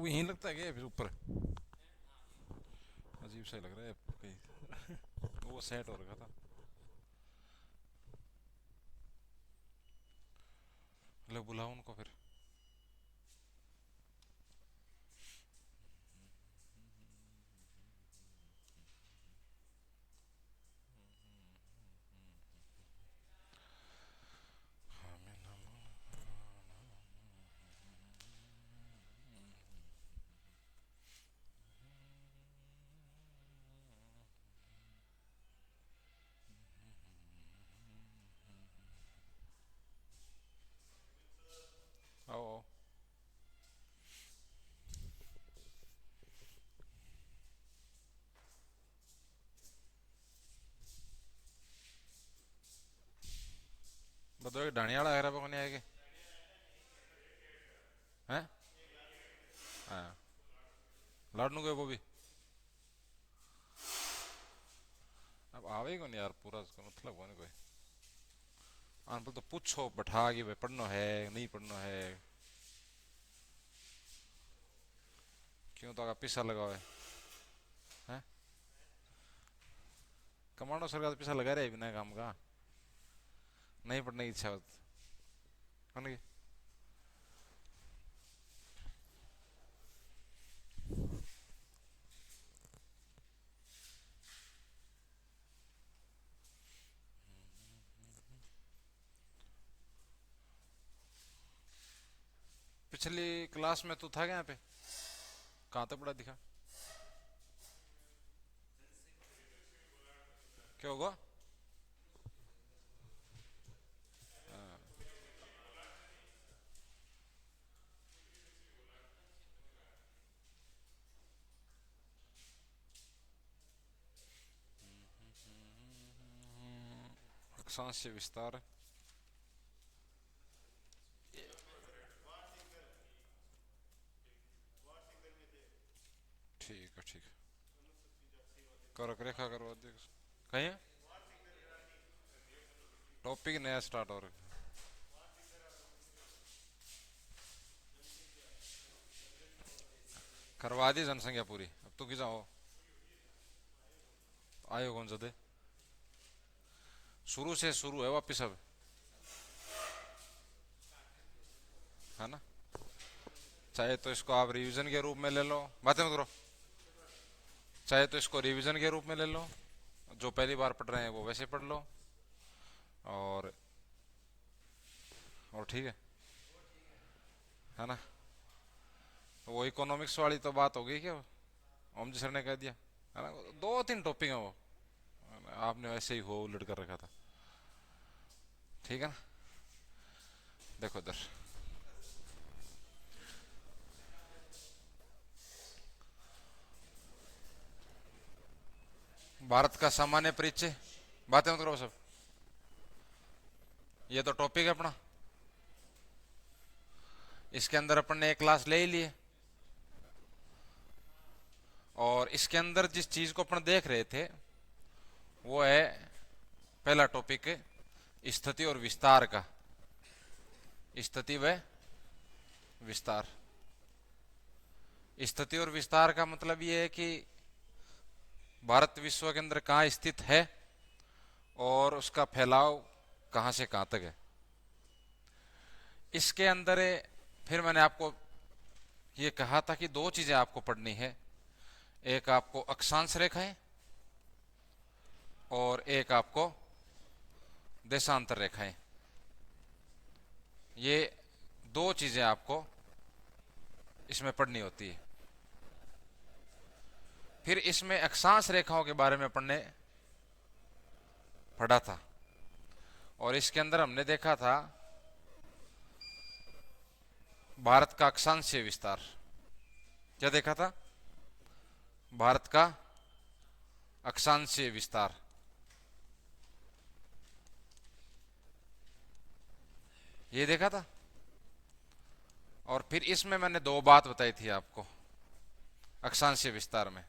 वो यहीं लगता है क्या फिर ऊपर? अजीब सा लग रहा है कहीं। वो सेट हो रखा था। ले बुलाओ उनको फिर। आओ आओ। बताओ ढाणियाड़ा आ रहा है आएगा? हैं? हाँ। लाडनू गए वो भी। अब आवेगा नहीं यार पूरा, उसका मतलब होने कोई। आन पर तो पूछो बैठा कि भाई पढ़ना है नहीं पढ़ना है। क्यों तो आगा पीछा लगा हुआ है। हैं? कमांडो सरकार तो पीछा लगा रहे बिना काम का। नहीं पढ़ने की इच्छा होती है ना? पिछली क्लास में तू था क्या यहाँ पे? कहाँ तक पढ़ा दिखा? क्या होगा? अक्षांश विस्तार। ठीक है ठीक है। करो रेखा करो देख। कहीं टॉपिक नया स्टार्ट हो रहा है। करवा दी जनसंख्या पूरी, अब तू की जाओ। आयो कौन सा दे? शुरू से शुरू है वापिस अब। है ना? चाहे तो इसको आप रिवीजन के रूप में ले लो, बातें मत करो। चाहे तो इसको रिवीजन के रूप में ले लो, जो पहली बार पढ़ रहे हैं वो वैसे पढ़ लो। और ठीक है ना? वो इकोनॉमिक्स वाली तो बात हो गई क्या? ओम जी सर ने कह दिया है ना, दो तीन टॉपिक है वो। आपने वैसे ही हो उलट कर रखा था। ठीक है ना? देखो इधर। भारत का सामान्य परिचय। बातें मत करो सब। ये तो टॉपिक है अपना। इसके अंदर अपन ने एक क्लास ले ही ली है। और इसके अंदर जिस चीज को अपन देख रहे थे वो है पहला टॉपिक, स्थिति और विस्तार का। स्थिति व विस्तार। स्थिति और विस्तार का मतलब ये है कि भारत विश्व के अंदर कहाँ स्थित है और उसका फैलाव कहाँ से कहाँ तक है। इसके अंदर फिर मैंने आपको ये कहा था कि दो चीजें आपको पढ़नी है। एक आपको अक्षांश रेखाएं और एक आपको देशांतर रेखाएं। ये दो चीजें आपको इसमें पढ़नी होती है। फिर इसमें अक्षांश रेखाओं के बारे में अपन ने पढ़ा था और इसके अंदर हमने देखा था भारत का अक्षांशीय विस्तार। क्या देखा था? भारत का अक्षांशीय विस्तार। ये देखा था। और फिर इसमें मैंने दो बात बताई थी आपको अक्षांशीय विस्तार में।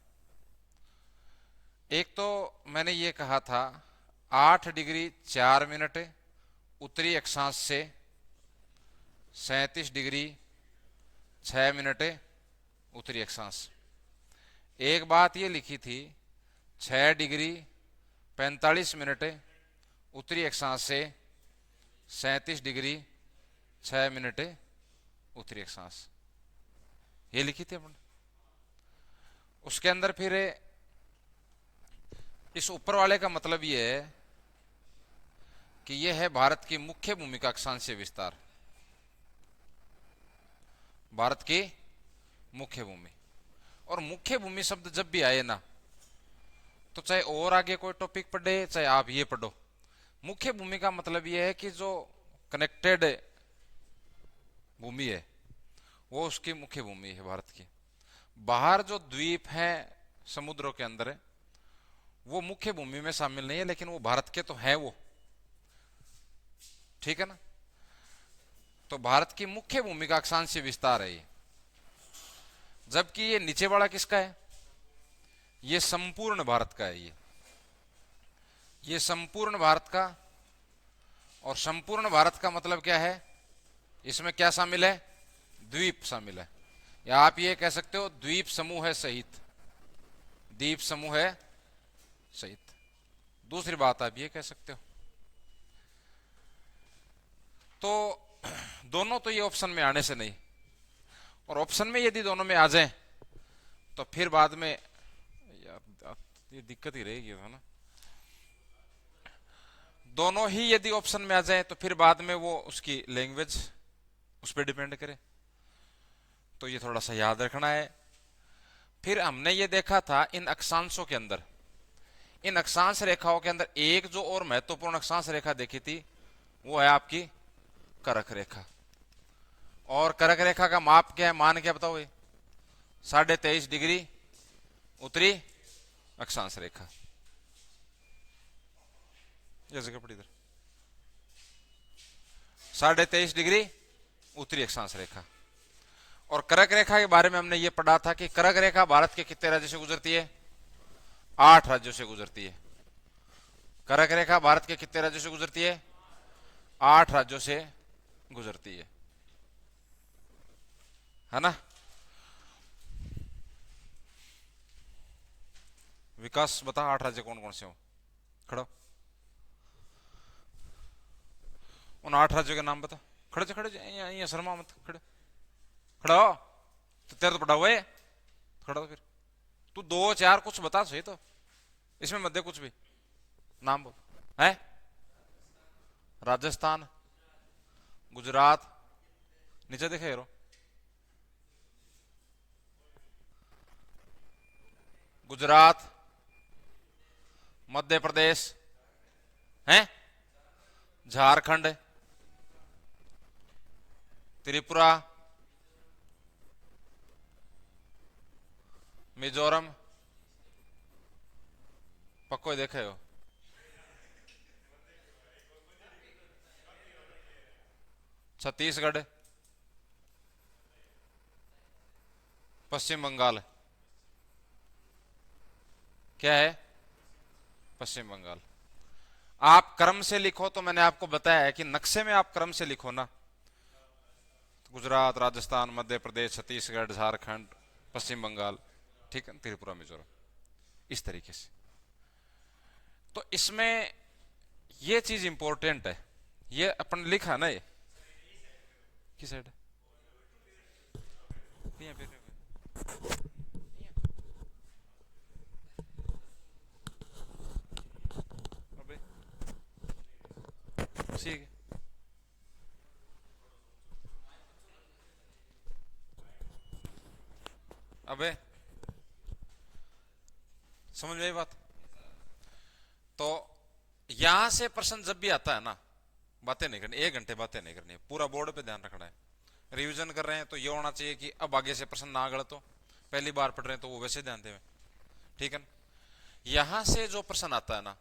एक तो मैंने ये कहा था 8 डिग्री 4 मिनट उत्तरी अक्षांश से 37 डिग्री 6 मिनट उत्तरी अक्षांश। एक बात ये लिखी थी 6 डिग्री 45 मिनट उत्तरी अक्षांश से 37 डिग्री 6 मिनट उत्तरी अक्षांश, ये लिखी थी अपन। उसके अंदर फिर इस ऊपर वाले का मतलब ये है कि यह है भारत की मुख्य भूमि का अक्षांशीय विस्तार, भारत की मुख्य भूमि। और मुख्य भूमि शब्द जब भी आए ना, तो चाहे और आगे कोई टॉपिक पढ़े चाहे आप ये पढ़ो, मुख्य भूमि का मतलब यह है कि जो कनेक्टेड भूमि है वो उसकी मुख्य भूमि है भारत की। बाहर जो द्वीप हैं समुद्रों के अंदर है वो मुख्य भूमि में शामिल नहीं है, लेकिन वो भारत के तो हैं वो, ठीक है ना। तो भारत की मुख्य भूमि का अक्षांशीय विस्तार है ये। जबकि ये नीचे वाला किसका है, ये संपूर्ण भारत का है। ये संपूर्ण भारत का, और संपूर्ण भारत का मतलब क्या है, इसमें क्या शामिल है, द्वीप शामिल है, या आप ये कह सकते हो द्वीप समूह है सहित, द्वीप समूह है सहित। दूसरी बात आप ये कह सकते हो। तो दोनों तो ये ऑप्शन में आने से नहीं, और ऑप्शन में यदि दोनों में आ जाए तो फिर बाद में यार ये दिक्कत ही रहेगी, है ना। दोनों ही यदि ऑप्शन में आ जाए तो फिर बाद में वो उसकी लैंग्वेज उस पर डिपेंड करे, तो ये थोड़ा सा याद रखना है। फिर हमने ये देखा था इन अक्षांशों के अंदर, इन अक्षांश रेखाओं के अंदर एक जो और महत्वपूर्ण अक्षांश रेखा देखी थी वो है आपकी करक रेखा। और करक रेखा का माप क्या है, मान क्या बताओ, 23.5 डिग्री उत्तरी अक्षांश रेखा। ये जगह पड़ी इधर, 23.5 डिग्री उत्तरी अक्षांश रेखा। और करक रेखा के बारे में हमने ये पढ़ा था कि करक रेखा भारत के कितने राज्यों से गुजरती है, 8 राज्यों से गुजरती है। करक रेखा भारत के कितने राज्यों से गुजरती है, 8 राज्यों से गुजरती है ना। विकास बता 8 राज्य कौन कौन से हो, खड़ो, उन 8 राज्यों के नाम बता। खड़े खड़े यहाँ शर्मा मत, खड़े खड़ा हो, तो तेरे तो पढ़ा हुआ है, खड़ा हो फिर तू 2 4 कुछ बता सही, तो इसमें मत दे कुछ भी, नाम बोल। है राजस्थान, गुजरात, नीचे देखे रो, गुजरात, मध्य प्रदेश है, झारखंड, त्रिपुरा, मिजोरम, पक्को देखे हो, छत्तीसगढ़, पश्चिम बंगाल, क्या है, पश्चिम बंगाल। आप क्रम से लिखो तो मैंने आपको बताया है कि नक्शे में आप क्रम से लिखो ना, गुजरात, राजस्थान, मध्य प्रदेश, छत्तीसगढ़, झारखंड, पश्चिम बंगाल, ठीक है, त्रिपुरा, मिजोरम, इस तरीके से। तो इसमें ये चीज इंपॉर्टेंट है, ये अपन लिखा ना, ये किस साइड है, ठीक है। अबे समझ में आई बात। तो यहां से प्रश्न जब भी आता है ना, बातें नहीं करनी, 1 घंटे बातें नहीं करनी, पूरा बोर्ड पे ध्यान रखना है। रिवीजन कर रहे हैं तो ये होना चाहिए कि अब आगे से प्रश्न ना गलत हो, पहली बार पढ़ रहे हैं तो वो वैसे ध्यान दें, ठीक है ना। यहां से जो प्रश्न आता है ना,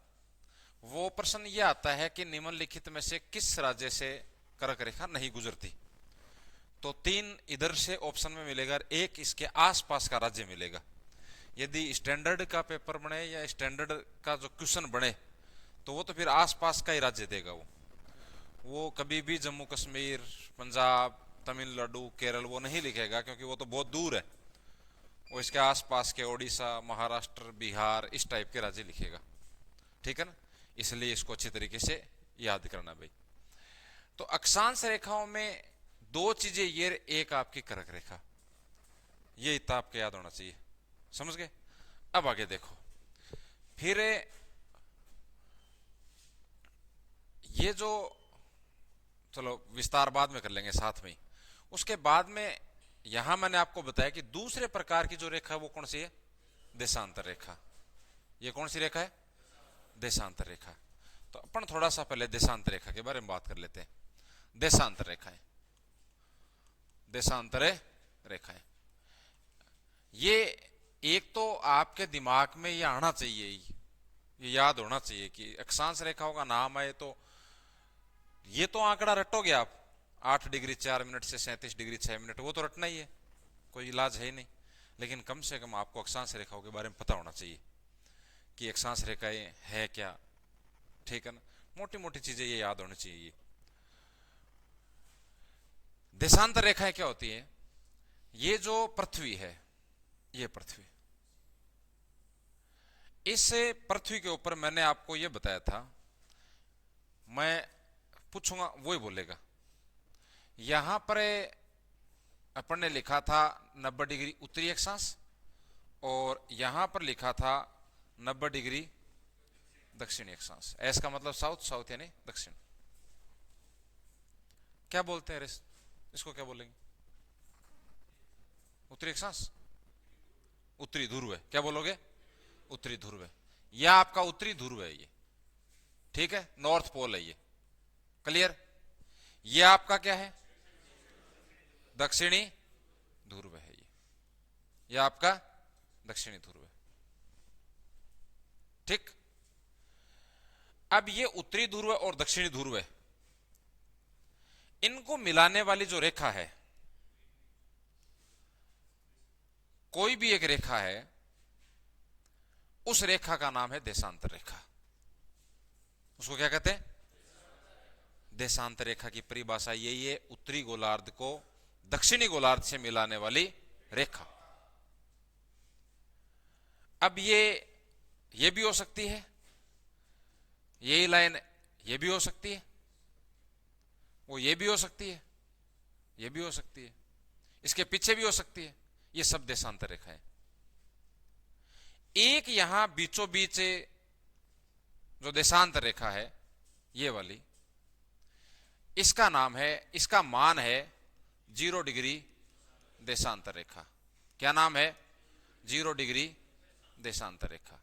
वो प्रश्न ये आता है कि निम्नलिखित में से किस राज्य से कर्क रेखा नहीं गुजरती। तो 3 इधर से ऑप्शन में मिलेगा, एक इसके आसपास का राज्य मिलेगा। यदि स्टैंडर्ड का पेपर बने या स्टैंडर्ड का जो क्वेश्चन बने तो वो तो फिर आसपास का ही राज्य देगा। वो कभी भी जम्मू कश्मीर, पंजाब, तमिलनाडु, केरल वो नहीं लिखेगा, क्योंकि वो तो बहुत दूर है। वो इसके आसपास के उड़ीसा, महाराष्ट्र, बिहार, इस टाइप के राज्य लिखेगा, ठीक है ना। इसलिए इसको अच्छी तरीके से याद करना भाई। तो अक्षांश रेखाओं में दो चीजें, ये एक आपकी कर्क रेखा, ये इतना आपको याद होना चाहिए, समझ गए। अब आगे देखो, फिर ये जो, चलो विस्तार बाद में कर लेंगे साथ में। उसके बाद में यहां मैंने आपको बताया कि दूसरे प्रकार की जो रेखा है वो कौन सी है, देशांतर रेखा। ये कौन सी रेखा है, देशांतर रेखा। तो अपन थोड़ा सा पहले देशांतर रेखा के बारे में बात कर लेते हैं। देशांतर रेखाएं, देशांतर रेखाएं, ये एक तो आपके दिमाग में ये आना चाहिए, ये याद होना चाहिए कि अक्षांश रेखाओं का नाम है तो ये तो आंकड़ा रटोगे आप, 8 डिग्री 4 मिनट से 37 डिग्री 6 मिनट, वो तो रटना ही है, कोई इलाज है ही नहीं। लेकिन कम से कम आपको अक्षांश रेखाओं के बारे में पता होना चाहिए कि अक्षांश रेखाएं है क्या, ठीक है ना। मोटी मोटी चीजें ये याद होनी चाहिए। देशांतर रेखाएं क्या होती है, ये जो पृथ्वी है, ये पृथ्वी, इस पृथ्वी के ऊपर मैंने आपको ये बताया था, मैं पूछूंगा वही बोलेगा। यहां पर अपन ने लिखा था 90 डिग्री उत्तरी अक्षांश, और यहां पर लिखा था 90 डिग्री दक्षिणी अक्षांश। एस का मतलब साउथ, साउथ यानी दक्षिण। क्या बोलते हैं इसको, क्या बोलेंगे, उत्तरी अक्षांश, उत्तरी ध्रुव है, क्या बोलोगे, उत्तरी ध्रुव है। यह आपका उत्तरी ध्रुव है ये, ठीक है, नॉर्थ पोल है ये, क्लियर। ये आपका क्या है, दक्षिणी ध्रुव है ये आपका दक्षिणी ध्रुव है, ठीक। अब ये उत्तरी ध्रुव और दक्षिणी ध्रुव है, इनको मिलाने वाली जो रेखा है, कोई भी एक रेखा है, उस रेखा का नाम है देशांतर रेखा। उसको क्या कहते हैं, देशांतर रेखा की परिभाषा यही है, उत्तरी गोलार्ध को दक्षिणी गोलार्ध से मिलाने वाली रेखा। अब ये भी हो सकती है, यही लाइन ये भी हो सकती है, वो ये भी हो सकती है, ये भी हो सकती है, इसके पीछे भी हो सकती है। ये सब देशांतर रेखा है। एक यहां बीचों बीच जो देशांतर रेखा है, ये वाली, इसका नाम है, इसका मान है 0 डिग्री देशांतर रेखा। क्या नाम है, 0 डिग्री देशांतर रेखा।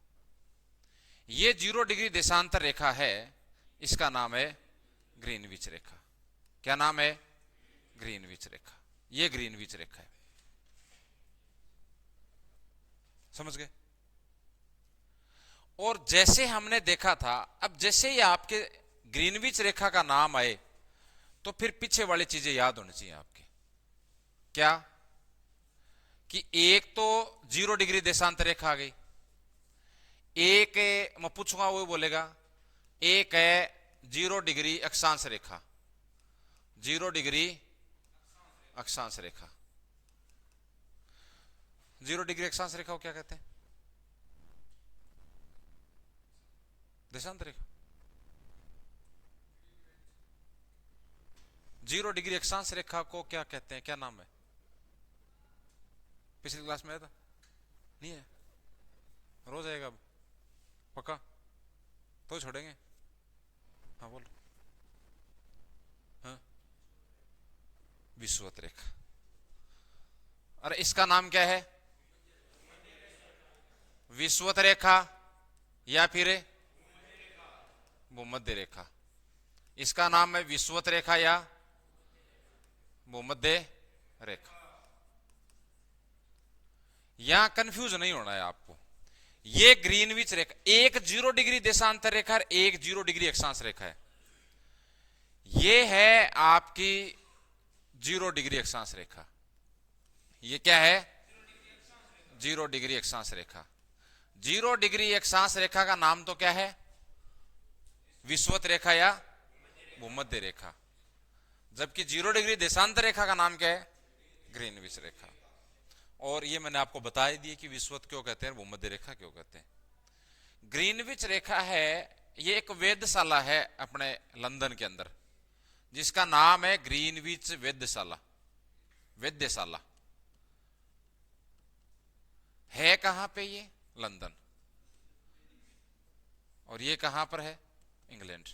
ये 0 डिग्री देशांतर रेखा है, इसका नाम है ग्रीनविच रेखा। क्या नाम है, ग्रीनविच रेखा। ये ग्रीनविच रेखा है, समझ गए। और जैसे हमने देखा था, अब जैसे ये आपके ग्रीनविच रेखा का नाम आए तो फिर पीछे वाली चीजें याद होनी चाहिए आपके। क्या, कि एक तो 0 डिग्री देशांतर रेखा आ गई, एक मैं पूछूंगा वो बोलेगा, एक है 0 डिग्री अक्षांश रेखा, 0 डिग्री अक्षांश रेखा। 0 डिग्री अक्षांश रेखा को क्या कहते हैं, देशांतर रेखा। 0 डिग्री अक्षांश रेखा को क्या कहते हैं, क्या नाम है, पिछली क्लास में आया था, नहीं है, रोज आएगा अब पक्का, तो छोड़ेंगे। हाँ बोलो, हाँ, विषुवत रेखा। अरे इसका नाम क्या है, विषुवत रेखा या फिर भूमध्य रेखा। इसका नाम है विषुवत रेखा या भूमध्य रेखा। यहां कंफ्यूज नहीं होना है आपको। ये ग्रीनविच रेखा, एक 0 डिग्री देशांतर रेखा और एक 0 डिग्री अक्षांश रेखा है। ये है आपकी 0 डिग्री अक्षांश रेखा। ये क्या है, 0 डिग्री अक्षांश रेखा। 0 डिग्री अक्षांश रेखा का नाम तो क्या है, विषुवत रेखा या भूमध्य रेखा। जबकि 0 डिग्री देशांतर रेखा का नाम क्या है, ग्रीनविच रेखा। और ये मैंने आपको बता ही दिया कि विषुवत क्यों कहते हैं, भूमध्य रेखा क्यों कहते हैं। ग्रीनविच रेखा है, ये एक वेधशाला है अपने लंदन के अंदर, जिसका नाम है ग्रीनविच वेधशाला। वेधशाला है कहां पे? ये लंदन। और ये कहां पर है? इंग्लैंड।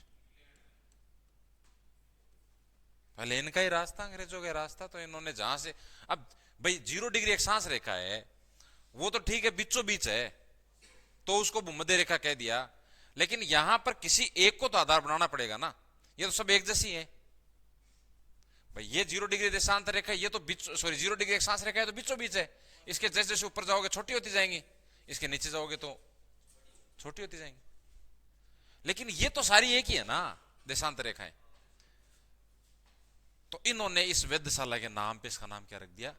पहले इनका ही रास्ता, अंग्रेजों का रास्ता, तो इन्होंने जहां से, अब भाई 0 डिग्री अक्षांश रेखा है, वो तो ठीक है बीचों बीच है, तो उसको भूमध्य रेखा कह दिया, लेकिन यहां पर किसी एक को तो आधार बनाना पड़ेगा ना, ये तो सब एक जैसी है भाई। ये 0 डिग्री देशांतर रेखा है, ये तो बीच, सॉरी 0 डिग्री अक्षांश रेखा है तो बीचों बीच है। इसके जैसे जैसे ऊपर जाओगे छोटी होती जाएंगी, इसके नीचे जाओगे तो छोटी होती जाएंगी, लेकिन ये तो सारी एक ही है ना देशांतर रेखाएं। तो इन्होंने इस वेधशाला के नाम पे इसका नाम क्या रख दिया?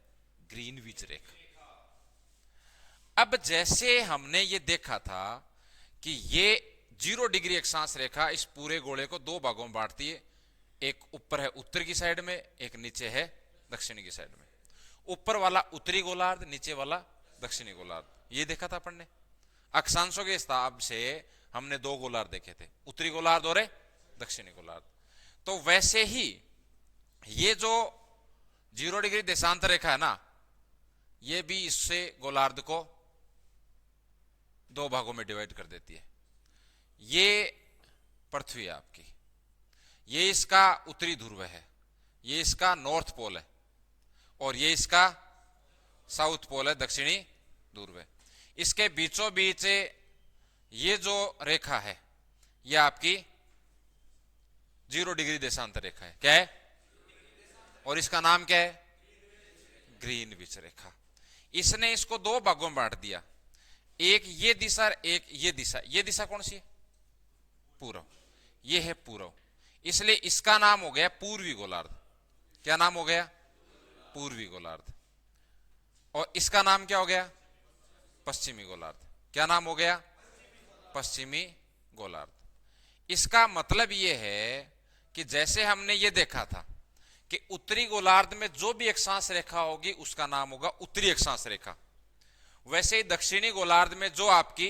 ग्रीनविच रेखा। अब जैसे हमने ये देखा था कि ये 0 डिग्री अक्षांश रेखा इस पूरे गोले को 2 भागों में बांटती है, एक ऊपर है उत्तर की साइड में, एक नीचे है दक्षिणी की साइड में। ऊपर वाला उत्तरी गोलार्ध, नीचे वाला दक्षिणी गोलार्ध, ये देखा था अपन ने। अक्षांशों के हिसाब से हमने 2 गोलार्ध देखे थे, उत्तरी गोलार्ध और दक्षिणी गोलार्ध। तो वैसे ही ये जो 0 डिग्री देशांतर रेखा है ना, ये भी इससे गोलार्ध को 2 भागों में डिवाइड कर देती है। ये पृथ्वी है आपकी, ये इसका उत्तरी ध्रुव है, ये इसका नॉर्थ पोल है, और ये इसका साउथ पोल है, दक्षिणी ध्रुव है। इसके बीचों बीच ये जो रेखा है, ये आपकी 0 डिग्री देशांतर रेखा है। क्या है? और इसका नाम क्या है? ग्रीनविच रेखा। इसने इसको 2 भागों में बांट दिया, एक ये दिशा, एक ये दिशा। ये दिशा कौन सी है? पूर्व। ये है पूर्व, इसलिए इसका नाम हो गया पूर्वी गोलार्ध। क्या नाम हो गया? पूर्वी गोलार्ध। और इसका नाम क्या हो गया? पश्चिमी गोलार्ध। क्या नाम हो गया? पश्चिमी गोलार्ध। इसका मतलब यह है कि जैसे हमने ये देखा था कि उत्तरी गोलार्ध में जो भी अक्षांश रेखा होगी उसका नाम होगा उत्तरी अक्षांश रेखा, वैसे ही दक्षिणी गोलार्ध में जो आपकी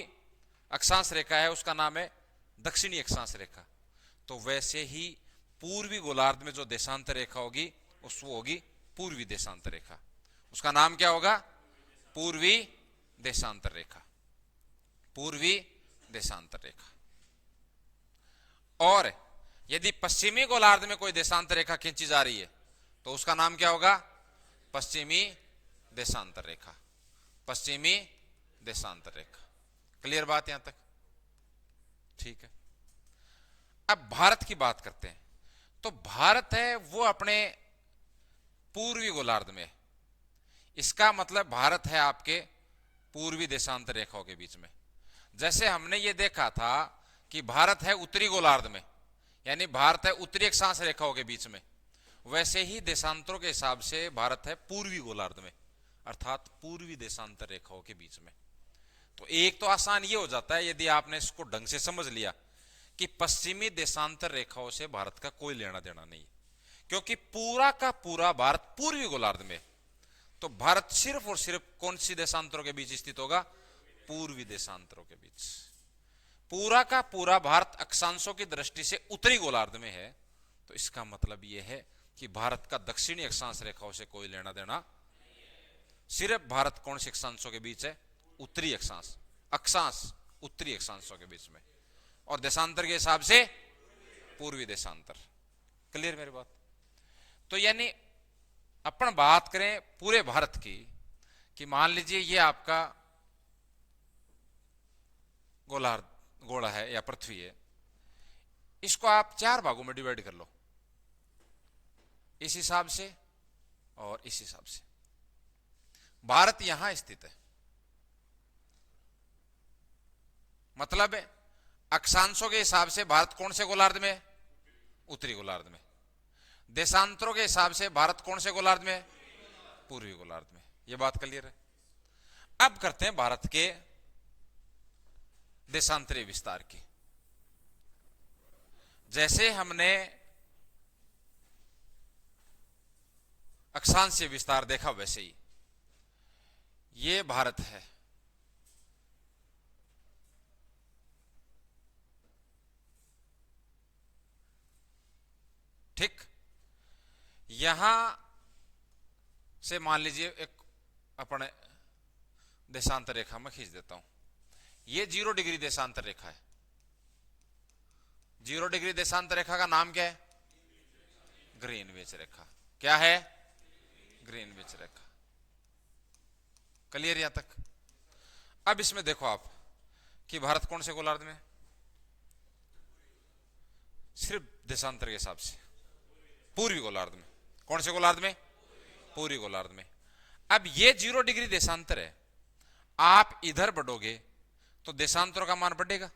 अक्षांश रेखा है उसका नाम है दक्षिणी अक्षांश रेखा। तो वैसे ही पूर्वी गोलार्ध में जो देशांतर रेखा होगी वो होगी पूर्वी देशांतर रेखा। उसका नाम क्या होगा? पूर्वी देशांतर रेखा। पूर्वी देशांतर रेखा। और यदि पश्चिमी गोलार्ध में कोई देशांतर रेखा खींची जा रही है तो उसका नाम क्या होगा? पश्चिमी देशांतर रेखा। पश्चिमी देशांतर रेखा। क्लियर बात यहां तक? ठीक है। अब भारत की बात करते हैं। तो भारत है वो अपने पूर्वी गोलार्ध में, इसका मतलब भारत है आपके पूर्वी देशांतर रेखाओं के बीच में। जैसे हमने ये देखा था कि भारत है उत्तरी गोलार्ध में, यानी भारत है उत्तरी अक्षांश रेखाओं के बीच में, वैसे ही देशांतरों के हिसाब से भारत है पूर्वी गोलार्ध में, अर्थात पूर्वी देशांतर रेखाओं के बीच में। तो एक तो आसान ये हो जाता है यदि आपने इसको ढंग से समझ लिया कि पश्चिमी देशांतर रेखाओं से भारत का कोई लेना देना नहीं, क्योंकि पूरा का पूरा भारत पूर्वी गोलार्ध में। तो भारत सिर्फ और सिर्फ कौन सी देशांतरों के बीच स्थित होगा? पूर्वी देशांतरों के बीच। पूरा का पूरा भारत अक्षांशों की दृष्टि से उत्तरी गोलार्ध में है। तो इसका मतलब यह है कि भारत का दक्षिणी अक्षांश रेखाओं से कोई लेना देना, सिर्फ भारत कौन से अक्षांशों के बीच है? उत्तरी अक्षांश। अक्षांश उत्तरी अक्षांशों के बीच में, और देशांतर के हिसाब से पूर्वी देशांतर। क्लियर मेरी बात? तो यानी अपन बात करें पूरे भारत की, कि मान लीजिए ये आपका गोलार्ध, गोला है या पृथ्वी है, इसको आप 4 भागों में डिवाइड कर लो, इस हिसाब से और इस हिसाब से। भारत यहां स्थित है, मतलब अक्षांशों के हिसाब से भारत कौन से गोलार्ध में? उत्तरी गोलार्ध में। देशांतरों के हिसाब से भारत कौन से गोलार्ध में? पूर्वी गोलार्ध में। यह बात क्लियर है? अब करते हैं भारत के देशांतरीय विस्तार की। जैसे हमने अक्षांशीय विस्तार देखा, वैसे ही ये भारत है, ठीक। यहां से मान लीजिए एक अपने देशांतर रेखा में खींच देता हूं, ये 0 डिग्री देशांतर रेखा है। 0 डिग्री देशांतर रेखा का नाम क्या है? ग्रीनविच रेखा। क्या है? ग्रीनविच रेखा। क्लियर यहां तक? अब इसमें देखो आप कि भारत कौन से गोलार्ध में? सिर्फ देशांतर के हिसाब से पूर्वी गोलार्ध में। कौन से गोलार्ध में? पूर्वी गोलार्ध में। अब ये 0 डिग्री देशांतर है, आप इधर बढ़ोगे तो देशांतरों का मान बढ़ेगा,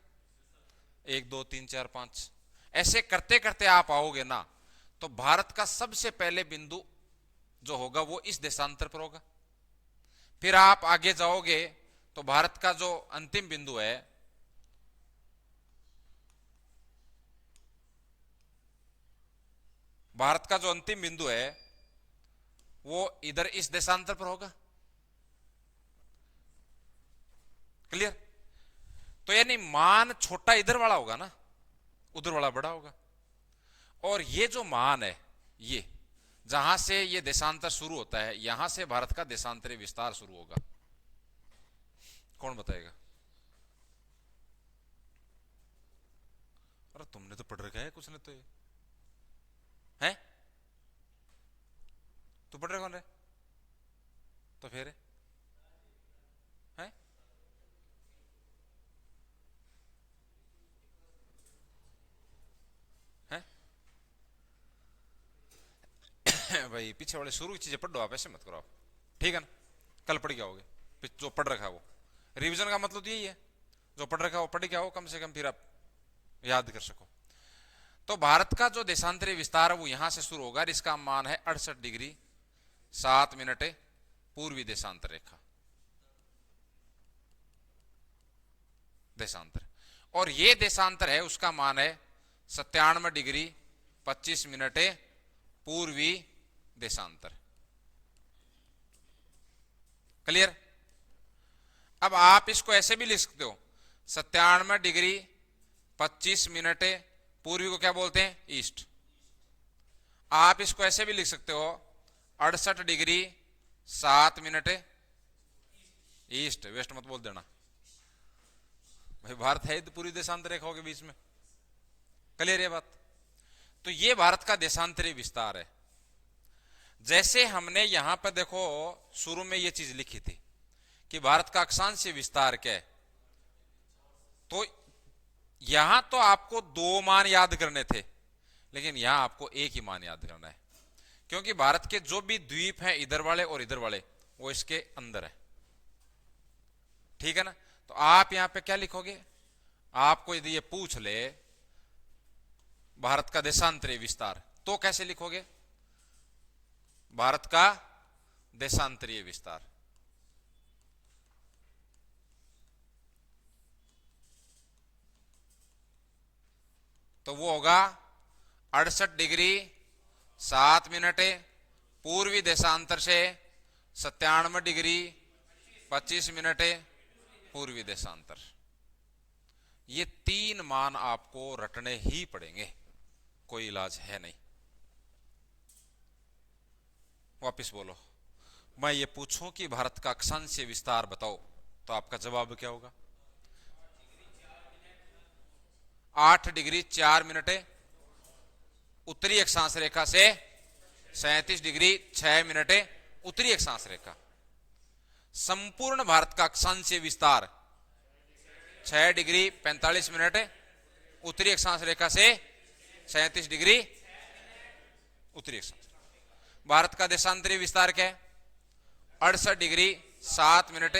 1 2 3 4 5 ऐसे करते करते आप आओगे ना, तो भारत का सबसे पहले बिंदु जो होगा वो इस देशांतर पर होगा। फिर आप आगे जाओगे तो भारत का जो अंतिम बिंदु है भारत का जो अंतिम बिंदु है वो इधर इस देशांतर पर होगा। क्लियर? तो यानी मान छोटा इधर वाला होगा ना, उधर वाला बड़ा होगा। और ये जो मान है, ये जहां से ये देशांतर शुरू होता है, यहां से भारत का देशांतरीय विस्तार शुरू होगा। कौन बताएगा? अरे तुमने तो पढ़ रखा है कुछ ने तो, ये है तू पढ़ रहे कौन रे? तो फिर है भाई पीछे वाले शुरू की चीजें पढ़ दो आप, ऐसे मत करो आप, ठीक है ना? कल पढ़ के आओगे, जो पढ़ रखा है वो। रिवीजन का मतलब तो यही है, जो पढ़ रखा है वो पढ़ के आओ कम से कम, फिर आप याद कर सको। तो भारत का जो देशांतरीय विस्तार है वो यहां से शुरू होगा, इसका मान है 68 डिग्री 7 मिनट पूर्वी देशांतर रेखा, देशांतर। और ये देशांतर है, उसका मान है 97 डिग्री 25 मिनट पूर्वी देशांतर। क्लियर? अब आप इसको ऐसे भी लिख सकते हो, 97 डिग्री 25 मिनट पूर्वी को क्या बोलते हैं? ईस्ट। आप इसको ऐसे भी लिख सकते हो, 68 डिग्री 7 मिनट ईस्ट। वेस्ट मत बोल देना भाई, भारत है तो पूरी देशांतर रेखाओं के बीच में। क्लियर ये बात? तो ये भारत का देशांतरीय विस्तार है। जैसे हमने यहां पर देखो शुरू में ये चीज लिखी थी कि भारत का अक्षांशीय विस्तार क्या है, तो यहां तो आपको 2 मान याद करने थे, लेकिन यहां आपको एक ही मान याद करना है, क्योंकि भारत के जो भी द्वीप हैं इधर वाले और इधर वाले वो इसके अंदर है। ठीक है ना? तो आप यहां पे क्या लिखोगे? आपको यदि ये पूछ ले भारत का देशांतरीय विस्तार, तो कैसे लिखोगे? भारत का देशांतरीय विस्तार, तो वो होगा 68 डिग्री 7 मिनट पूर्वी देशांतर से 97 डिग्री 25 मिनट पूर्वी देशांतर। ये 3 मान आपको रटने ही पड़ेंगे, कोई इलाज है नहीं। वापिस बोलो, मैं ये पूछूं कि भारत का अक्षांशीय विस्तार बताओ, तो आपका जवाब क्या होगा? 8 डिग्री 4 मिनट उत्तरी अक्षांश रेखा से 37 डिग्री 6 मिनट उत्तरी अक्षांश रेखा। संपूर्ण भारत का अक्षांशीय विस्तार 6 डिग्री 45 मिनट उत्तरी अक्षांश रेखा से 37 डिग्री उत्तरी अक्षांश। भारत का देशांतरीय विस्तार क्या है? 68 डिग्री 7 मिनट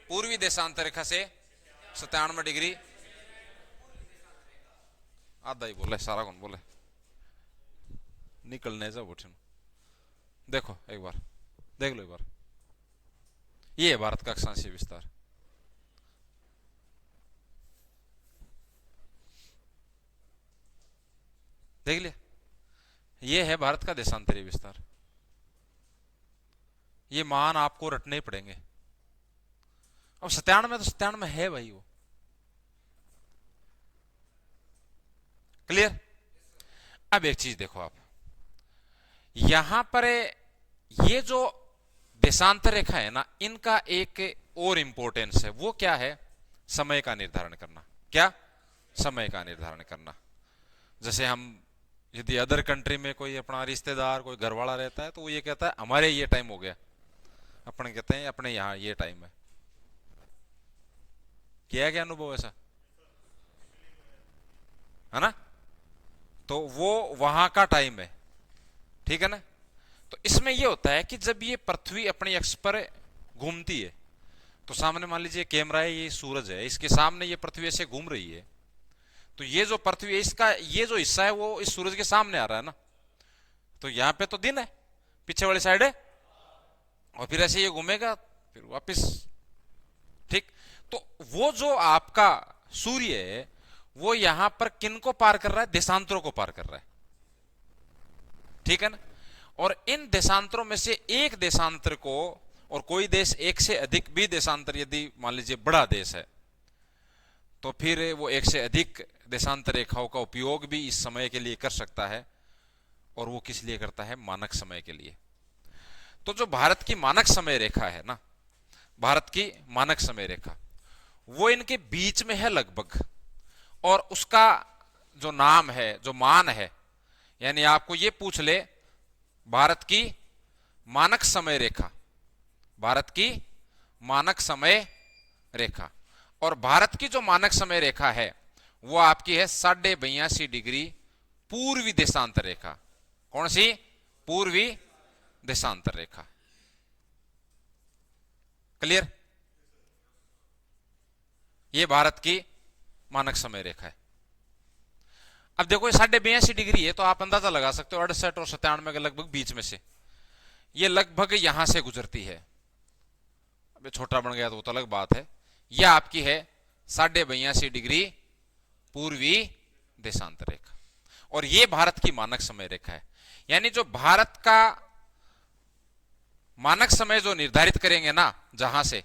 पूर्वी देशांतर रेखा से 97 डिग्री। आधा ही बोले, सारा कौन बोले? निकलने जा उठे। देखो एक बार, देख लो एक बार, ये है भारत का अक्षांशीय विस्तार। देख लिया? ये है भारत का देशांतरीय विस्तार। ये मान आपको रटने पड़ेंगे। अब 97 में तो 97 में है भाई वो। क्लियर। अब एक चीज देखो आप, यहां पर ये जो देशांतर रेखा है ना, इनका एक और इंपॉर्टेंस है, वो क्या है? समय का निर्धारण करना। क्या? समय का निर्धारण करना। जैसे हम यदि अदर कंट्री में कोई अपना रिश्तेदार कोई घरवाला रहता है तो वो ये कहता है हमारे ये टाइम हो गया, अपन कहते हैं अपने यहाँ ये टाइम है। किया क्या अनुभव ऐसा? है ना? तो वो वहां का टाइम है, ठीक है ना? तो इसमें ये होता है कि जब ये पृथ्वी अपनी अक्ष पर घूमती है, तो सामने मान लीजिए कैमरा है, ये सूरज है, इसके सामने ये पृथ्वी ऐसे घूम रही है, तो ये जो पृथ्वी है इसका ये जो हिस्सा है वो इस सूरज के सामने आ रहा है ना, तो यहां पे तो दिन है, पीछे वाली साइड है, और फिर ऐसे ये घूमेगा फिर वापस। ठीक। तो वो जो आपका सूर्य है वो यहां पर किन को पार कर रहा है? देशांतरों को पार कर रहा है, ठीक है ना? और इन देशांतरों में से एक देशांतर को, और कोई देश एक से अधिक भी देशांतर यदि मान लीजिए बड़ा देश है, तो फिर वो एक से अधिक देशांतर रेखाओं का उपयोग भी इस समय के लिए कर सकता है। और वो किस लिए करता है? मानक समय के लिए। तो जो भारत की मानक समय रेखा है ना, भारत की मानक समय रेखा वो इनके बीच में है लगभग, और उसका जो नाम है, जो मान है, यानी आपको ये पूछ ले भारत की मानक समय रेखा, भारत की मानक समय रेखा, और भारत की जो मानक समय रेखा है वो आपकी है 82.5 डिग्री पूर्वी देशांतर रेखा। कौन सी? पूर्वी देशांतर रेखा। क्लियर? ये भारत की मानक समय रेखा है। अब देखो ये 82.5 डिग्री है, तो आप अंदाजा लगा सकते हो 68 और 97 के लगभग बीच में से ये लगभग यहां से गुजरती है। अब छोटा बन गया तो वो तो अलग बात है। यह आपकी है 82.5 डिग्री पूर्वी देशांतर रेखा, और ये भारत की मानक समय रेखा है। यानी जो भारत का मानक समय जो निर्धारित करेंगे ना जहां से,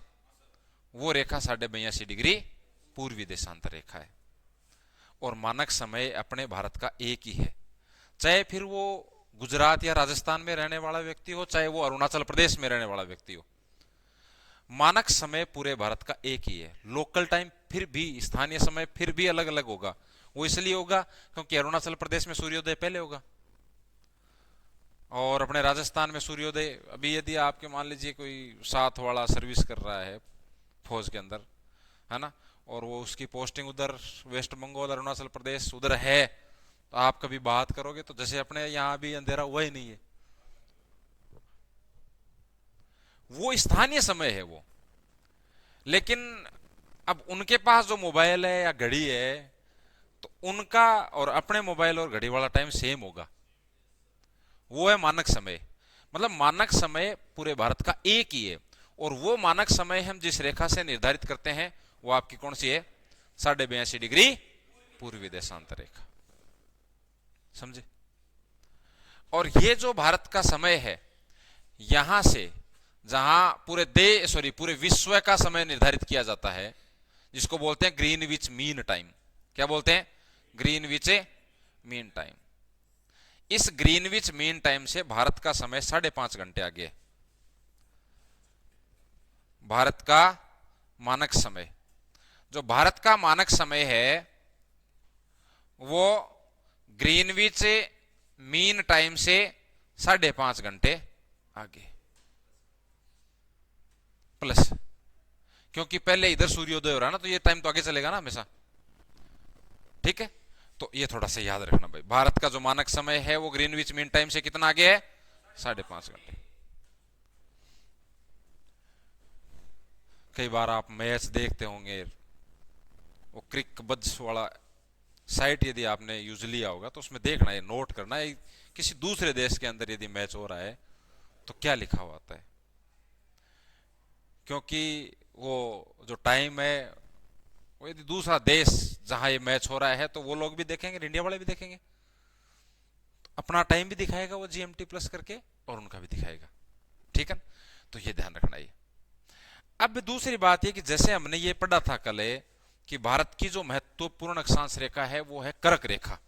वो रेखा 82.5 डिग्री पूर्वी देशांतर रेखा है। और मानक समय अपने भारत का एक ही है, चाहे फिर वो गुजरात या राजस्थान में रहने वाला व्यक्ति हो, चाहे वो अरुणाचल प्रदेश में रहने वाला व्यक्ति हो, मानक समय पूरे भारत का एक ही है। लोकल टाइम फिर भी, स्थानीय समय फिर भी अलग अलग होगा। वो इसलिए होगा क्योंकि अरुणाचल प्रदेश में सूर्योदय पहले होगा, और अपने राजस्थान में सूर्योदय, अभी यदि आपके मान लीजिए कोई साथ वाला सर्विस कर रहा है फौज के अंदर, है ना, और वो उसकी पोस्टिंग उधर वेस्ट बंगाल अरुणाचल प्रदेश उधर है, तो आप कभी बात करोगे तो जैसे अपने यहां भी अंधेरा हुआ ही नहीं है, वो स्थानीय समय है वो। लेकिन अब उनके पास जो मोबाइल है या घड़ी है, तो उनका और अपने मोबाइल और घड़ी वाला टाइम सेम होगा, वो है मानक समय। मतलब मानक समय पूरे भारत का एक ही है, और वो मानक समय हम जिस रेखा से निर्धारित करते हैं वो आपकी कौन सी है? 82.5 डिग्री पूर्वी देशांतर रेखा। समझे? और ये जो भारत का समय है, यहां से जहां पूरे देश, सॉरी पूरे विश्व का समय निर्धारित किया जाता है, जिसको बोलते हैं ग्रीनविच मीन टाइम। क्या बोलते हैं? Greenwich mean time. इस ग्रीनविच मीन टाइम से भारत का समय 5.5 घंटे आगे है। भारत का मानक समय, जो भारत का मानक समय है वो ग्रीनविच मीन टाइम से 5.5 घंटे आगे प्लस, क्योंकि पहले इधर सूर्योदय हो रहा है ना, तो ये टाइम तो आगे चलेगा ना हमेशा। ठीक है, तो ये थोड़ा सा याद रखना भाई। भारत का जो मानक समय है वो ग्रीनविच मीन टाइम से कितना आगे है? 5.5 घंटे। कई बार आप मैच देखते होंगे, वो क्रिक बज वाला साइट यदि आपने यूज लिया होगा तो उसमें देखना, ये नोट करना है, किसी दूसरे देश के अंदर यदि मैच हो रहा है तो क्या लिखा हुआ आता है, क्योंकि वो जो टाइम है वो यदि दूसरा देश जहां ये मैच हो रहा है तो वो लोग भी देखेंगे, इंडिया वाले भी देखेंगे, तो अपना टाइम भी दिखाएगा वो जीएमटी प्लस करके, और उनका भी दिखाएगा। ठीक है, तो ये ध्यान रखना। ये अब दूसरी बात यह कि जैसे हमने ये पढ़ा था कल कि भारत की जो महत्वपूर्ण अक्षांश रेखा है वो है कर्क रेखा।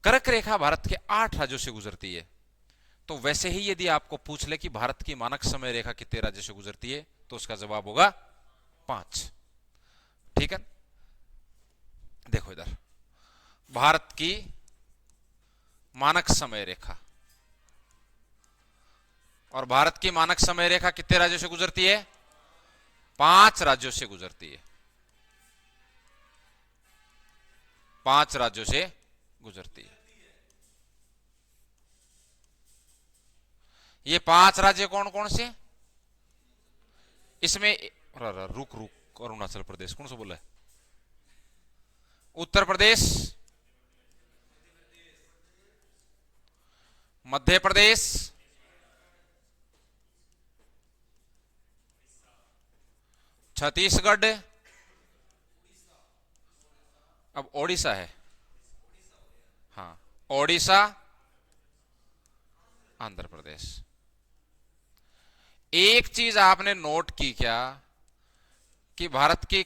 कर्क रेखा भारत के 8 राज्यों से गुजरती है। तो वैसे ही यदि आपको पूछ ले कि भारत की मानक समय रेखा कितने राज्यों से गुजरती है, तो उसका जवाब होगा 5। ठीक है, देखो इधर भारत की मानक समय रेखा, और भारत की मानक समय रेखा कितने राज्यों से गुजरती है? 5 राज्यों से गुजरती है। 5 राज्यों से गुजरती है। ये 5 राज्य कौन कौन से? इसमें रुक रुक, अरुणाचल प्रदेश कौन सा बोला है? उत्तर प्रदेश, मध्य प्रदेश, छत्तीसगढ़, अब ओडिशा है, हाँ, ओडिशा, आंध्र प्रदेश। एक चीज आपने नोट की क्या कि भारत की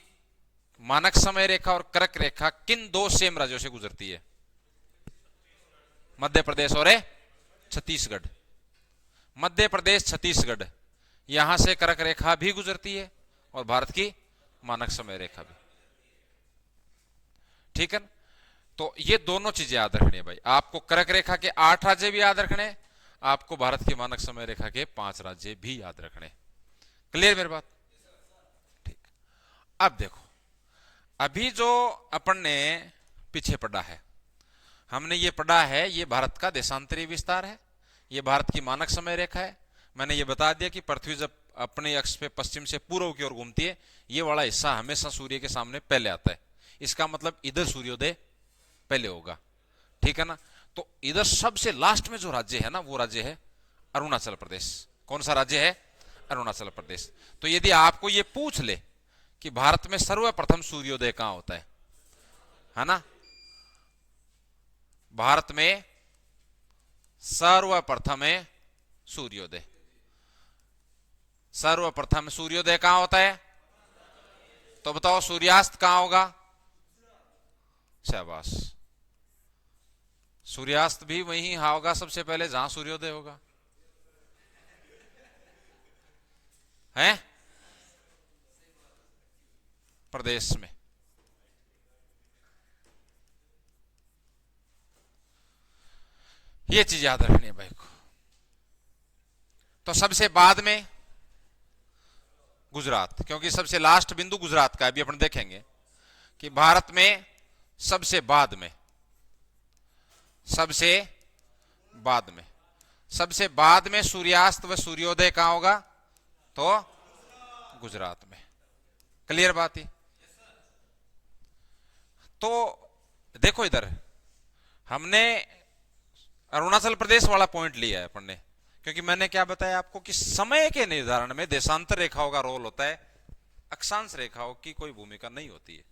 मानक समय रेखा और कर्क रेखा किन 2 सेम राज्यों से गुजरती है? मध्य प्रदेश और छत्तीसगढ़। मध्य प्रदेश, छत्तीसगढ़, यहां से कर्क रेखा भी गुजरती है और भारत की मानक समय रेखा भी। ठीक है, तो ये दोनों चीजें याद रखनी है भाई। आपको कर्क रेखा के 8 राज्य भी याद रखने, आपको भारत की मानक समय रेखा के 5 राज्य भी याद रखने। क्लियर मेरी बात? ठीक, अब देखो, अभी जो अपन ने पीछे पढ़ा है, हमने ये पढ़ा है, ये भारत का देशांतरीय विस्तार है, ये भारत की मानक समय रेखा है। मैंने ये बता दिया कि पृथ्वी जब अपने अक्ष पे पश्चिम से पूर्व की ओर घूमती है, ये वाला हिस्सा हमेशा सूर्य के सामने पहले आता है। इसका मतलब इधर सूर्योदय पहले होगा। ठीक है ना? तो इधर सबसे लास्ट में जो राज्य है ना, वो राज्य है अरुणाचल प्रदेश। कौन सा राज्य है? अरुणाचल प्रदेश। तो यदि आपको ये पूछ ले कि भारत में सर्वप्रथम सूर्योदय कहां होता है ना, भारत में सर्वप्रथम है सूर्योदय। सर्वप्रथम सूर्योदय कहां होता है? तो बताओ सूर्यास्त कहां होगा? शाबाश, सूर्यास्त भी वहीं होगा सबसे पहले जहां सूर्योदय होगा, है प्रदेश में। ये चीज याद रखनी है भाई को। तो सबसे बाद में गुजरात, क्योंकि सबसे लास्ट बिंदु गुजरात का अभी अपन देखेंगे कि भारत में सबसे बाद में, सबसे बाद में, सबसे बाद में सूर्यास्त व सूर्योदय कहां होगा? तो गुजरात में। क्लियर बात है? तो देखो इधर हमने अरुणाचल प्रदेश वाला पॉइंट लिया है अपन ने, क्योंकि मैंने क्या बताया आपको कि समय के निर्धारण में देशांतर रेखाओं का रोल होता है, अक्षांश रेखाओं की कोई भूमिका नहीं होती है।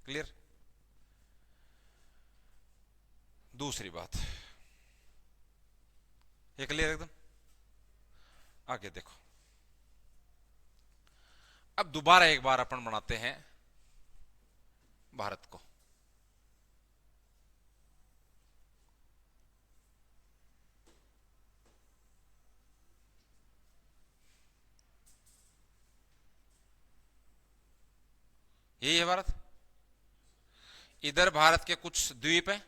क्लियर? दूसरी बात ये क्लियर एकदम? आगे देखो, अब दोबारा एक बार अपन बनाते हैं भारत को। यही है भारत। इधर भारत के कुछ द्वीप हैं,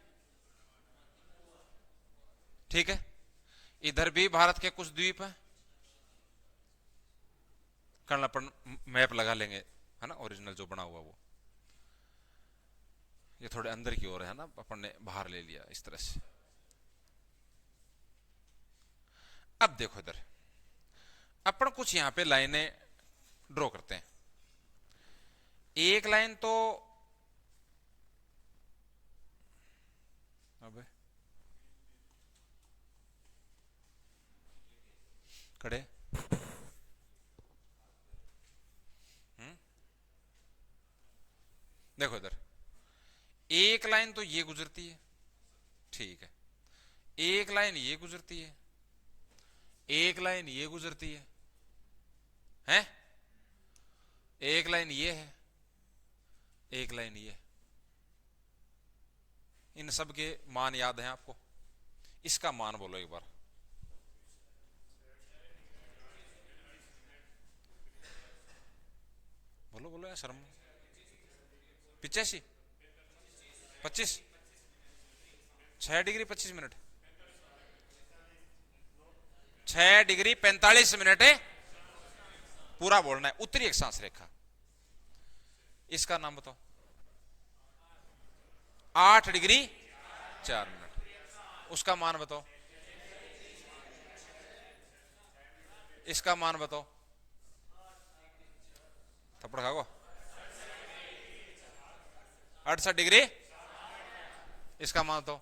ठीक है, इधर भी भारत के कुछ द्वीप हैं। कल अपन मैप लगा लेंगे, है ना, ओरिजिनल जो बना हुआ वो। ये थोड़े अंदर की ओर है ना, अपन ने बाहर ले लिया इस तरह से। अब देखो इधर अपन कुछ यहां पे लाइनें ड्रॉ करते हैं। एक लाइन तो अबे खड़े, देखो इधर एक लाइन तो ये गुजरती है, ठीक है, एक लाइन ये गुजरती है, एक लाइन ये गुजरती है, हैं? एक लाइन ये है, एक लाइन ये। इन सब के मान याद हैं आपको? इसका मान बोलो एक बार। बोलो बोलो यार, शर्म। 85, 25, 6 डिग्री 25 मिनट, 6 डिग्री 45 मिनट है। पूरा बोलना है, उत्तरी एक सांस रेखा। इसका नाम बताओ। 8 डिग्री 4 मिनट। उसका मान बताओ। इसका मान बताओ। थप्पड़ खाओ। 68 डिग्री। इसका मान बताओ।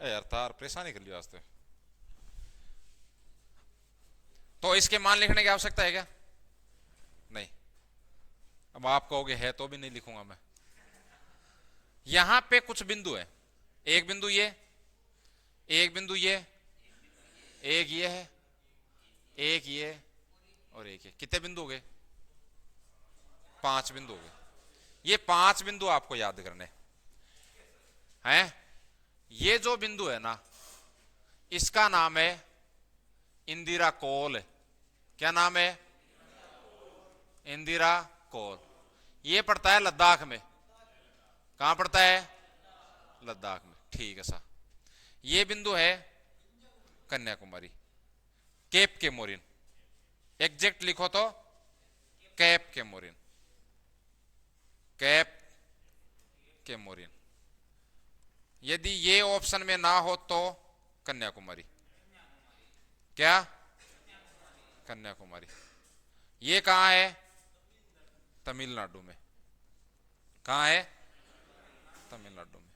यार तार परेशानी कर लिया आज तो इसके मान लिखने की आवश्यकता है क्या? नहीं। अब आप कहोगे है तो भी नहीं लिखूंगा मैं। यहां पे कुछ बिंदु है, एक बिंदु ये, एक बिंदु ये, एक ये है, एक ये और एक ये। कितने बिंदु हो गए? 5 बिंदु हो गए। ये 5 बिंदु आपको याद करने हैं। ये जो बिंदु है ना, इसका नाम है इंदिरा कोल। क्या नाम है? इंदिरा कोल। ये पड़ता है लद्दाख में। कहां पड़ता है? लद्दाख में। ठीक है साहब। ये बिंदु है कन्याकुमारी, केप के मोरिन। एग्जैक्ट लिखो तो कैप के मोरिन, कैप के मोरिन। यदि ये ऑप्शन में ना हो तो कन्याकुमारी। क्या? कन्याकुमारी। ये कहां है? तमिलनाडु में। कहां है? तमिलनाडु में।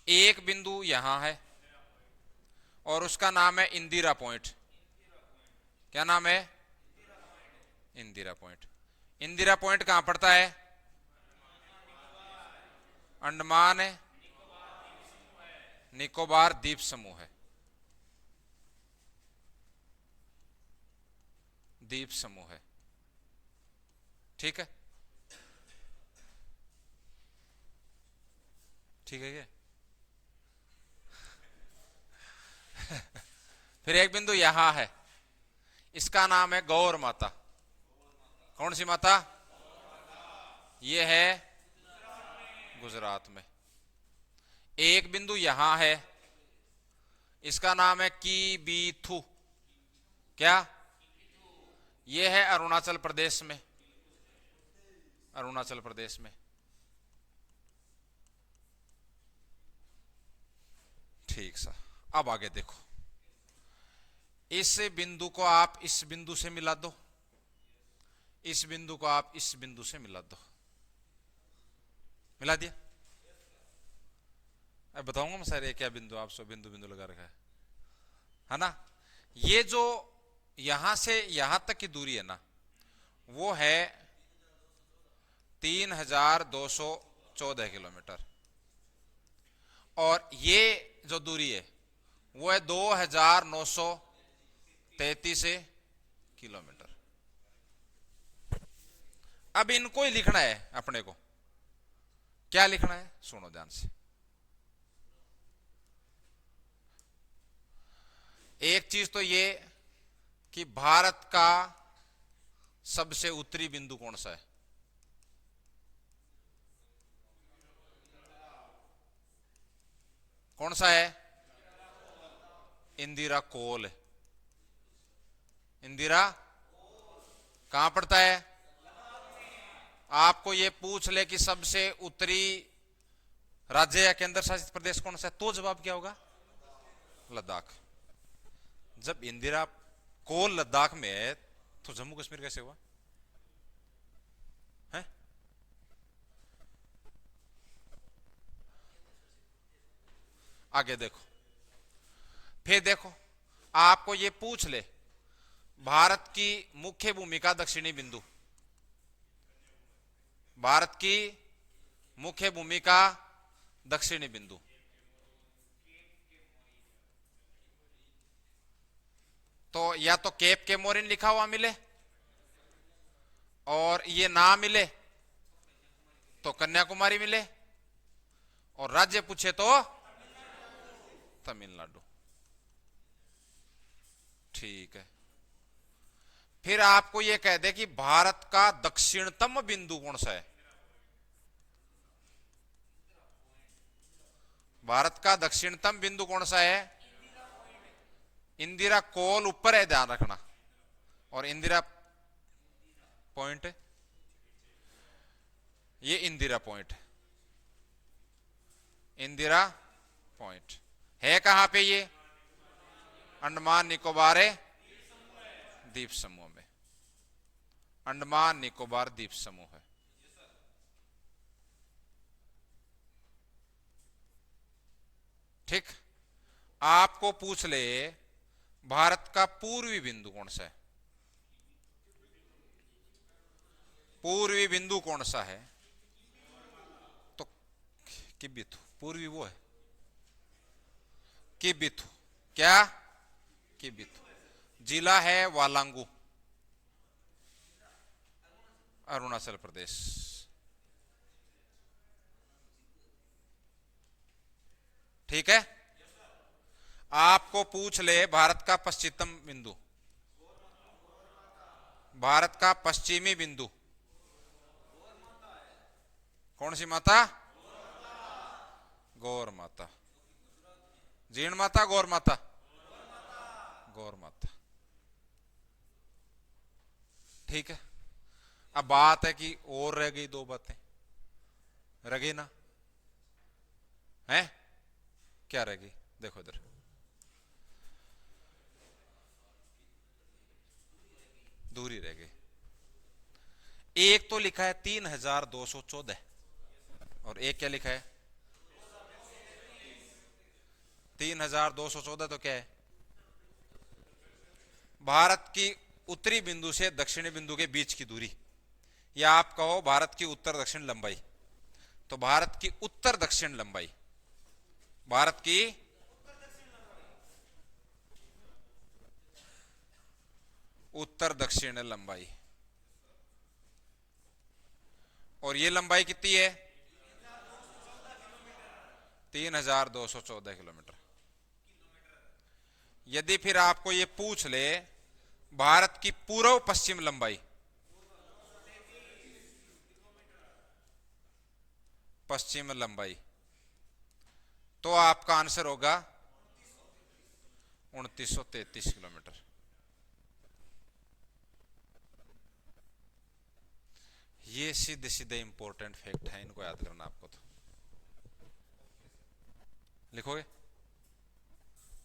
एक बिंदु यहां है और उसका नाम है इंदिरा पॉइंट। क्या नाम है? इंदिरा पॉइंट। इंदिरा पॉइंट कहां पड़ता है? अंडमान है, निकोबार द्वीप समूह है। द्वीप समूह है। ठीक है? ठीक है क्या? फिर एक बिंदु यहां है, इसका नाम है गौर माता। कौन सी माता? ये है गुजरात में। एक बिंदु यहां है, इसका नाम है कीबीथु। क्या? ये है अरुणाचल प्रदेश में। अरुणाचल प्रदेश में। ठीक सा। अब आगे देखो, इस बिंदु को आप इस बिंदु से मिला दो, इस बिंदु को आप इस बिंदु से मिला दो। मिला दिया? अब बताऊंगा मैं सर ये क्या बिंदु, आप सो बिंदु बिंदु लगा रखा है ना? ये जो यहां से यहां तक की दूरी है ना, वो है 3214 किलोमीटर। और ये जो दूरी है वो है 2933 किलोमीटर। अब इनको ही लिखना है अपने को। क्या लिखना है? सुनो ध्यान से। एक चीज तो ये कि भारत का सबसे उत्तरी बिंदु कौन सा है? कौन सा है? इंदिरा कोल। इंदिरा कहां पड़ता है? आपको ये पूछ ले कि सबसे उत्तरी राज्य या केंद्र शासित प्रदेश कौन सा है, तो जवाब क्या होगा? लद्दाख। जब इंदिरा कोल लद्दाख में है तो जम्मू कश्मीर कैसे हुआ है? आगे देखो, फिर देखो, आपको ये पूछ ले भारत की मुख्य भूमिका दक्षिणी बिंदु। भारत की मुख्य भूमिका दक्षिणी बिंदु। तो या तो केप केमोरिन लिखा हुआ मिले और ये ना मिले तो कन्याकुमारी मिले, और राज्य पूछे तो तमिलनाडु। ठीक है, फिर आपको यह कह दे कि भारत का दक्षिणतम बिंदु कौन सा है। भारत का दक्षिणतम बिंदु कौन सा है? इंदिरा कोल ऊपर है, ध्यान रखना, और इंदिरा पॉइंट, ये इंदिरा पॉइंट, इंदिरा पॉइंट है कहां पे? ये अंडमान निकोबार द्वीप समूह में, अंडमान निकोबार द्वीप समूह है। ठीक, आपको पूछ ले भारत का पूर्वी बिंदु कौन सा है? पूर्वी बिंदु कौन सा है? तो किबिथु, पूर्वी वो है किबिथु। क्या? किबिथु। जिला है वालांगू, अरुणाचल प्रदेश। ठीक है, आपको पूछ ले भारत का पश्चिमतम बिंदु, भारत का पश्चिमी बिंदु कौन सी माता? गौर माता। जीण माता, गौर माता? गौर माता। ठीक है, अब बात है कि और रह गई दो बातें, रह गई ना? है क्या रह गई? देखो इधर, दूरी रह गई। एक तो लिखा है 3214 और एक क्या लिखा है? 3214। तो क्या है? भारत की उत्तरी बिंदु से दक्षिणी बिंदु के बीच की दूरी, या आप कहो भारत की उत्तर दक्षिण लंबाई। तो भारत की उत्तर दक्षिण लंबाई, भारत की उत्तर दक्षिण लंबाई, और ये लंबाई कितनी है? 3214 किलोमीटर। यदि फिर आपको ये पूछ ले भारत की पूर्व पश्चिम लंबाई, पश्चिम लंबाई, तो आपका आंसर होगा 2933 किलोमीटर। ये सीधे सीधे इंपॉर्टेंट फैक्ट है, इनको याद करना आपको। तो लिखोगे,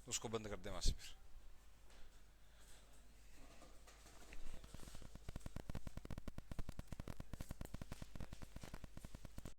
उसको बंद कर दे वहां से फिर।